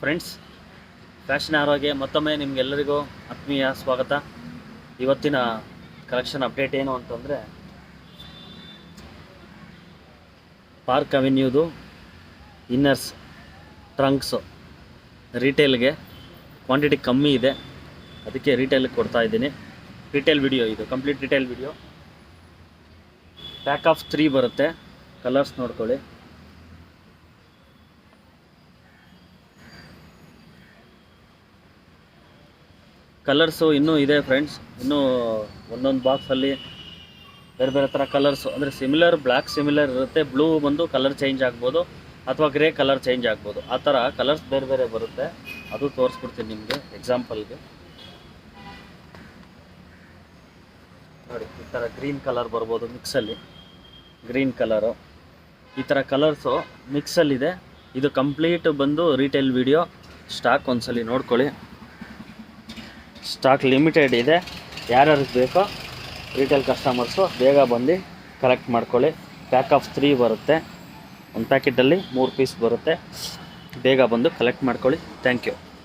Friends, fashion ಆರೋಗೆ ಮತ್ತೊಮ್ಮೆ ನಿಮಗೆಲ್ಲರಿಗೂ ಆತ್ಮೀಯ ಸ್ವಾಗತ. ಇವತ್ತಿನ ಕಲೆಕ್ಷನ್ ಅಪ್ಡೇಟ್ ಏನು ಅಂತಂದರೆ, ಪಾರ್ಕ್ ಅವೆನ್ಯೂದು ಇನ್ನರ್ಸ್ ಟ್ರಂಕ್ಸು ರೀಟೇಲ್ಗೆ ಕ್ವಾಂಟಿಟಿ ಕಮ್ಮಿ ಇದೆ, ಅದಕ್ಕೆ ರೀಟೇಲ್ಗೆ ಕೊಡ್ತಾ ಇದ್ದೀನಿ. ರಿಟೇಲ್ ವಿಡಿಯೋ ಇದು, complete retail video. Pack of 3 ಬರುತ್ತೆ. ಕಲರ್ಸ್ ನೋಡ್ಕೊಳ್ಳಿ. ಕಲರ್ಸು ಇನ್ನೂ ಇದೆ ಫ್ರೆಂಡ್ಸ್, ಇನ್ನೂ ಒಂದೊಂದು ಬಾಕ್ಸಲ್ಲಿ ಬೇರೆ ಬೇರೆ ಥರ ಕಲರ್ಸು, ಅಂದರೆ ಸಿಮಿಲರ್ ಬ್ಲ್ಯಾಕ್ ಸಿಮಿಲರ್ ಇರುತ್ತೆ, ಬ್ಲೂ ಬಂದು ಕಲರ್ ಚೇಂಜ್ ಆಗ್ಬೋದು ಅಥವಾ ಗ್ರೇ ಕಲರ್ ಚೇಂಜ್ ಆಗ್ಬೋದು. ಆ ಥರ ಕಲರ್ಸ್ ಬೇರೆ ಬೇರೆ ಬರುತ್ತೆ, ಅದು ತೋರಿಸ್ಬಿಡ್ತೀನಿ ನಿಮಗೆ ಎಕ್ಸಾಂಪಲ್ಗೆ. ನೋಡಿ, ಈ ಥರ ಗ್ರೀನ್ ಕಲರ್ ಬರ್ಬೋದು, ಮಿಕ್ಸಲ್ಲಿ ಗ್ರೀನ್ ಕಲರು, ಈ ಥರ ಕಲರ್ಸು ಮಿಕ್ಸಲ್ಲಿದೆ. ಇದು ಕಂಪ್ಲೀಟ್ ಬಂದು ರೀಟೇಲ್ ವಿಡಿಯೋ. ಸ್ಟಾಕ್ ಒಂದ್ಸಲಿ ನೋಡ್ಕೊಳ್ಳಿ, ಸ್ಟಾಕ್ ಲಿಮಿಟೆಡ್ ಇದೆ. ಯಾರ್ಯಾರಿಗೆ ಬೇಕೋ ರಿಟೇಲ್ ಕಸ್ಟಮರ್ಸು ಬೇಗ ಬಂದು ಕಲೆಕ್ಟ್ ಮಾಡ್ಕೊಳ್ಳಿ. ಪ್ಯಾಕ್ ಆಫ್ 3 ಬರುತ್ತೆ, ಒಂದು ಪ್ಯಾಕೆಟಲ್ಲಿ 3 ಪೀಸ್ ಬರುತ್ತೆ. ಬೇಗ ಬಂದು ಕಲೆಕ್ಟ್ ಮಾಡ್ಕೊಳ್ಳಿ. Thank you.